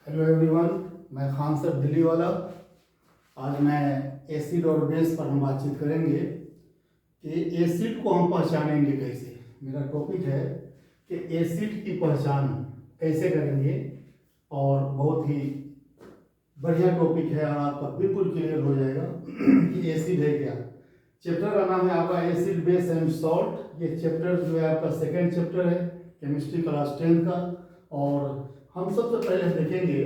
Hello everyone, मैं Khan sir Delhi वाला। आज मैं एसिड और बेस पर हम बातचीत करेंगे कि एसिड को हम पहचानेंगे कैसे। मेरा टॉपिक है कि एसिड की पहचान कैसे करेंगे, और बहुत ही बढ़िया टॉपिक है और आपका बिल्कुल क्लियर हो जाएगा कि एसिड है क्या। चैप्टर का नाम है आपका एसिड बेस एंड सॉल्ट। ये चैप्टर जो है आपका सेकेंड चैप्टर है केमिस्ट्री क्लास 10 का। और हम सबसे पहले देखेंगे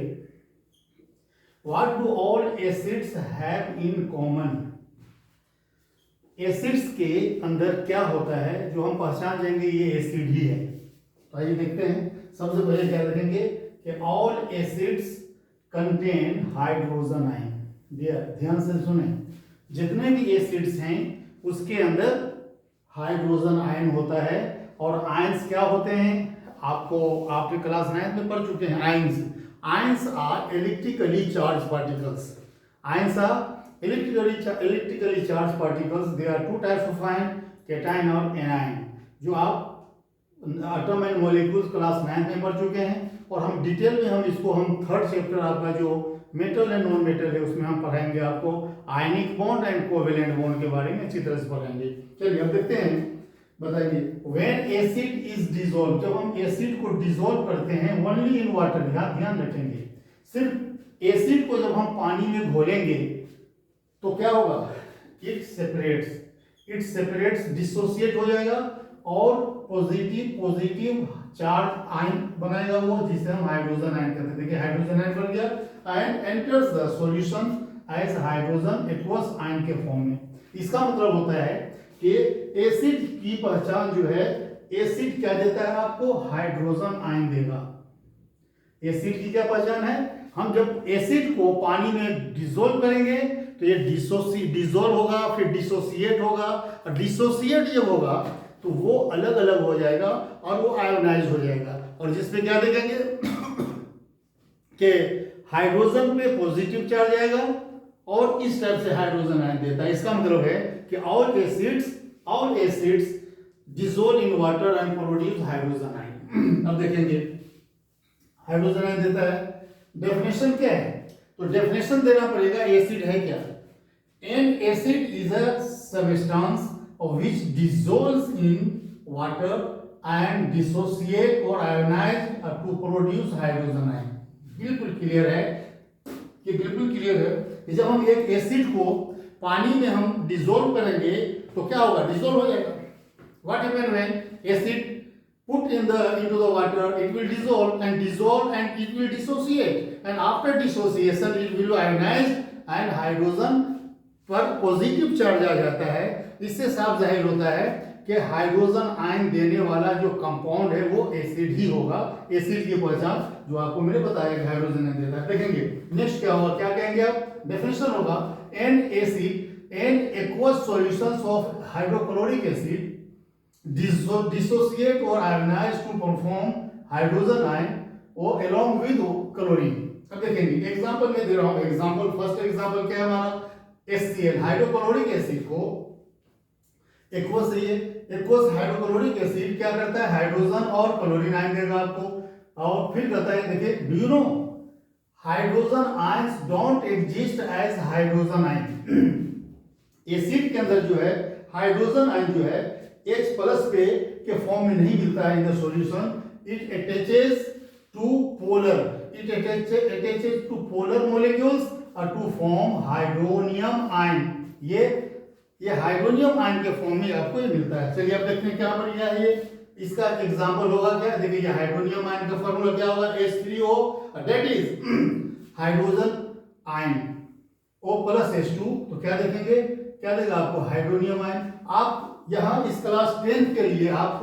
what do all acids have in common. Acids के अंदर क्या होता है जो हम पहचान जाएंगे ये एसिड ही है। तो आइए देखते हैं। सबसे पहले क्या देखेंगे कि all acids contain hydrogen ion. ध्यान से सुने, जितने भी एसिड्स हैं उसके अंदर हाइड्रोजन आयन होता है। और आयंस क्या होते हैं, आपको आपके क्लास 9 में पढ़ चुके हैं। Ions are electrically charge particles. Ions are electrically charge particles. There are two types of ion, cation और एनायन, जो आप एटम एंड मॉलिक्यूल्स क्लास 9 में पढ़ चुके हैं। और हम डिटेल में हम थर्ड चैप्टर आपका जो मेटल एंड नॉन मेटल है उसमें हम पढ़ाएंगे आपको ionic bond and covalent bond के बारे में अच्छी तरह से पढ़ाएंगे। चलिए अब देखते हैं, बताइए व्हेन एसिड इज डिसॉल्व। जब हम एसिड को डिसॉल्व करते हैं ओनली इन वाटर, ध्यान रखेंगे, सिर्फ एसिड को जब हम पानी में घोलेंगे तो क्या होगा, इट सेपरेट्स डिसोसिएट हो जाएगा और पॉजिटिव चार्ज आयन बनाएगा वो, जिसे हम हाइड्रोजन आयन कहते हैं। देखिए हाइड्रोजन आयन बन गया and enters the solution as hydrogen aqueous ion के फॉर्म में। इसका मतलब होता है कि एसिड की पहचान जो है, एसिड क्या देता है आपको, हाइड्रोजन आयन देगा। एसिड की क्या पहचान है, हम जब एसिड को पानी में डिसॉल्व करेंगे तो ये डिसॉल्व होगा, फिर डिसोसिएट होगा, और डिसोसिएट जब होगा तो वो अलग अलग हो जाएगा और वो आयोनाइज हो जाएगा। और जिसमें क्या देखेंगे कि हाइड्रोजन पे पॉजिटिव चार्ज आएगा और इस टाइप से हाइड्रोजन आयन देता है। इसका मतलब है कि all acids dissolve in water and produce hydrogen ion. अब देखेंगे हाइड्रोजन आयन देता है। डेफिनेशन क्या है, तो डेफिनेशन देना पड़ेगा एसिड है क्या। N acid is a substance which dissolves in water and dissociate or ionize to produce hydrogen ion। बिल्कुल क्लियर है कि जब हम एक एसिड को पानी में हम डिसॉल्व करेंगे तो क्या होगा, डिसॉल्व हो जाएगा। What happen when acid put into the water, it will dissolve and it will dissociate, and after dissociation it will ionize and hydrogen पर पॉजिटिव चार्ज आ जाता है। इससे साफ जाहिर होता है कि हाइड्रोजन आयन देने वाला जो कंपाउंड है वो एसिड ही होगा। एसिड की पहचान जो आपको मैंने बताया कि हाइड्रोजन आयन देता है। देखेंगे नेक्स्ट क्या होगा, क्या कहेंगे आप, डेफिनेशन होगा an aqueous solutions of hydrochloric acid dissociate or ionize to perform hydrogen ion or along with chlorine। अब देखेंगे एग्जांपल में दे रहा हूं। एग्जांपल फर्स्ट एग्जांपल क्या है हमारा, HCl हाइड्रोक्लोरिक एसिड को एक्वस हाइड्रोक्लोरिक एसिड क्या करता है, हाइड्रोजन और क्लोरीन आयन देगा आपको। और फिर कहता है, देखिए do you know hydrogen ions don't exist as hydrogen ion. Acid के अंदर जो है हाइड्रोजन आयन जो है H प्लस पे के फॉर्म में नहीं मिलता है in the solution. It attaches to polar molecules और टू फॉर्म हाइड्रोनियम आयन। ये हाइड्रोनियम आयन के फॉर्म में आपको ये मिलता है। चलिए अब देखते हैं क्या बन गया है ये। इसका एग्जांपल होगा क्या, देखिए ये हाइड्रोनियम आयन का फॉर्मूला क्या होगा, H3O, that is hydrogen ion O plus H2। तो क्या देखेंगे, क्या देगा आपको, हाइड्रोनियम आयन। आप यहां इस क्लास 10 के लिए आप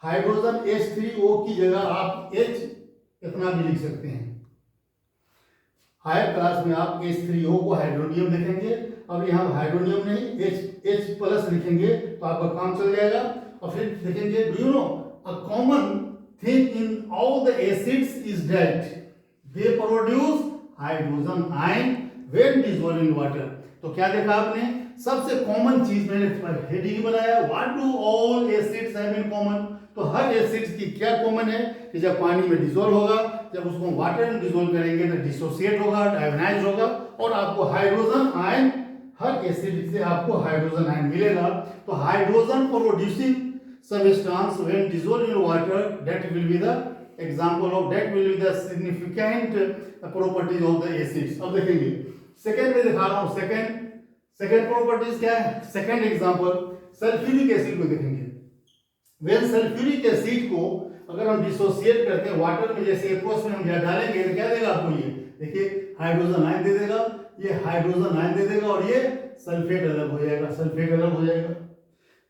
हाइड्रोजन H3O की जगह आप H इतना भी लिख सकते हैं। हायर क्लास में आप H3O को हाइड्रोनियम देखेंगे। अब यहाँ हाइड्रोनियम नहीं H प्लस लिखेंगे तो आपका काम चल जाएगा। और फिर देखेंगे do you no a common thing in all the acids is that they produce hydrogen ion when dissolve in water. तो क्या देखा आपने, सबसे कॉमन चीज मैंने हेडिंग बनाया, what do all acids have in common. तो हर एसिड्स की क्या कॉमन है कि जब पानी में डिसॉल्व होगा, जब उसको वाटर में डिसॉल्व करेंगे तो डिसोसिएट होगा, डायोनाइज होगा और आपको हाइड्रोजन आयन, हर एसिड से आपको हाइड्रोजन आयन मिलेगा। तो hydrogen producing substance when dissolved in water, that will be the example of, that will be the significant properties of the acids। अब देखेंगे सेकेंड में दिखा रहा हूं, सेकेंड प्रॉपर्टीज क्या है। सेकेंड एग्जांपल सल्फ्यूरिक एसिड को देखेंगे। वेन सल्फ्यूरिक एसिड को अगर हम डिसोसिएट करते हैं वाटर में, जैसे एक्वस में हम डालेंगे तो क्या देगा आपको, ये देखिए हाइड्रोजन आयन दे देगा, ये हाइड्रोजन आयन दे देगा और ये सल्फेट अलग हो जाएगा, सल्फेट अलग हो जाएगा।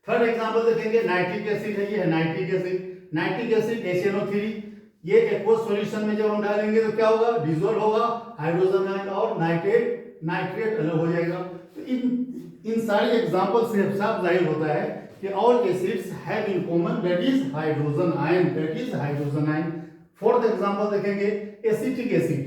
थर्ड एग्जांपल देखेंगे, नाइट्रिक एसिड है, ये है nitric acid. Nitric acid HNO3, ये एक्वस सॉल्यूशन में जब हम डालेंगे तो क्या होगा, डिसॉल्व होगा, हाइड्रोजन आयन और नाइट्रेट अलग हो जाएगा। तो इन सारे एग्जांपल से साफ जाहिर होता है कि all acids have in common that is hydrogen ion, that is hydrogen ion. Fourth example देखेंगे, एसिटिक एसिड।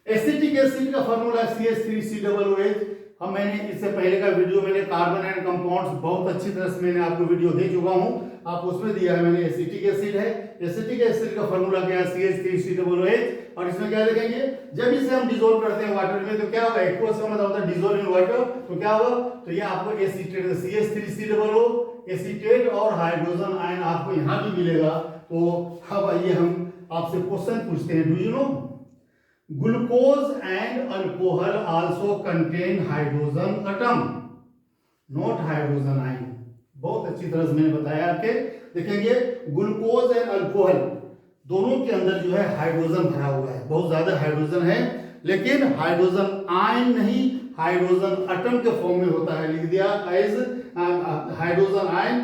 एसिटिक एसिड का फार्मूला CH3COOH। हम मैंने इससे पहले का वीडियो मैंने कार्बन एंड कंपाउंड्स बहुत अच्छी तरह से मैंने आपको वीडियो दे चुका हूं, आप उसमें दिया है मैंने। एसिटिक एसिड है, एसिटिक एसिड का फार्मूला क्या है, CH3COOH। और इसमें क्या लिखेंगे, जब इसे हम डिसॉल्व करते हैं वाटर में तो क्या होगा, एक्वस का मतलब होता है डिसॉल्व इन वाटर, तो क्या होगा, तो ये आपको एसीटेट CH3COO एसीटेट और हाइड्रोजन आयन आपको यहां भी मिलेगा। तो अब आइए हम आपसे क्वेश्चन पूछते हैं, do you no glucose and alcohol also contain hydrogen atom, not hydrogen ion। बहुत अच्छी तरह से मैंने बताया आपके। देखेंगे ग्लूकोज एंड अल्कोहल दोनों के अंदर जो है हाइड्रोजन भरा हुआ है, बहुत ज्यादा हाइड्रोजन है, लेकिन हाइड्रोजन आयन नहीं, हाइड्रोजन एटम के फॉर्म में होता है। लिख दिया as hydrogen ion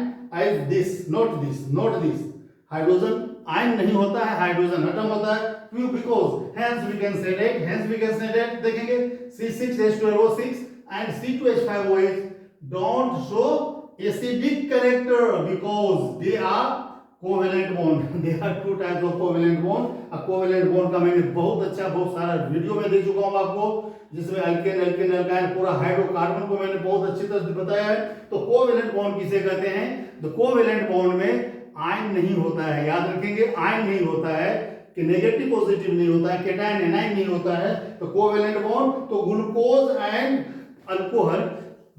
as this, not this, not this. Hydrogen ion नहीं होता है, हाइड्रोजन एटम होता है। क्यों, because hence we can say that देखेंगे C6H12O6 and C2H5OH don't show acidic character because they are covalent bond। they are two types of covalent bond। Covalent bond का मैंने बहुत अच्छा बहुत सारा वीडियो में दे चुका हूं आपको, जिसमें अल्केन अल्केन अल्काइन पूरा हाइड्रोकार्बन को मैंने बहुत अच्छी तरह से बताया है। तो कोवेलेंट बॉन्ड किसे कहते हैं, तो कोवेलेंट बॉन्ड में आयन नहीं होता है, याद रखेंगे आयन नहीं होता है, कि नेगेटिव पॉजिटिव नहीं होता है, कैटायन एनायन नहीं होता है। तो कोवेलेंट बॉन्ड, तो glucose and alcohol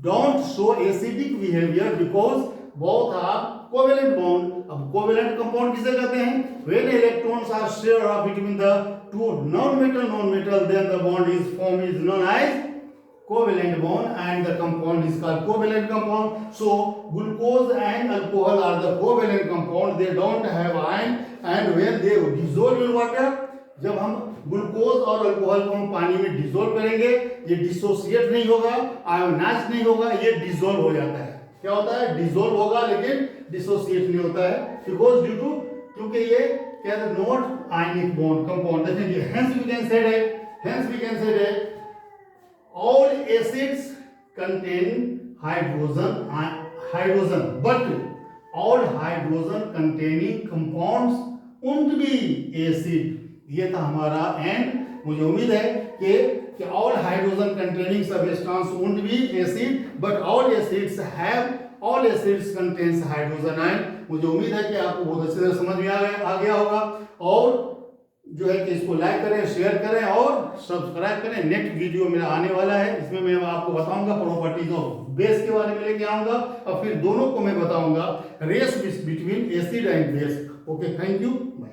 don't show acidic behaviour because both are covalent bond. अब कोवेलेंट कंपाउंड किसे कहते हैं, when electrons are share between the two non metal then the bond is form is known as covalent bond and the compound is called covalent compound। So glucose and alcohol are the covalent compound, they don't have ion and when they dissolve in water, जब हम glucose और alcohol को हम पानी में dissolve करेंगे, ये dissociate नहीं होगा, आयोनाइज नहीं होगा, ये डिसॉल्व हो जाता है। क्या होता है, डिसॉल्व होगा लेकिन डिसोसिएट नहीं होता है, बिकॉज ड्यू टू, क्योंकि ये क्या है, नॉट आयनिक बॉन्ड कंपाउंड। देखेंगे hence we can say that all acids contain hydrogen but all hydrogen containing compounds won't be acid। ये था हमारा एंड। मुझे उम्मीद है कि all hydrogen containing substance won't be acid but all acids contains hydrogen ion। मुझे उम्मीद है कि आपको बहुत अच्छी तरह समझ में आ गया होगा। और जो है कि इसको लाइक करें, शेयर करें और सब्सक्राइब करें। नेक्स्ट वीडियो मेरा आने वाला है, इसमें मैं आपको बताऊंगा प्रॉपर्टीज ऑफ बेस के बारे में लेके आऊंगा और फिर दोनों को मैं बताऊंगा race between acid and base. Okay, thank you, bye.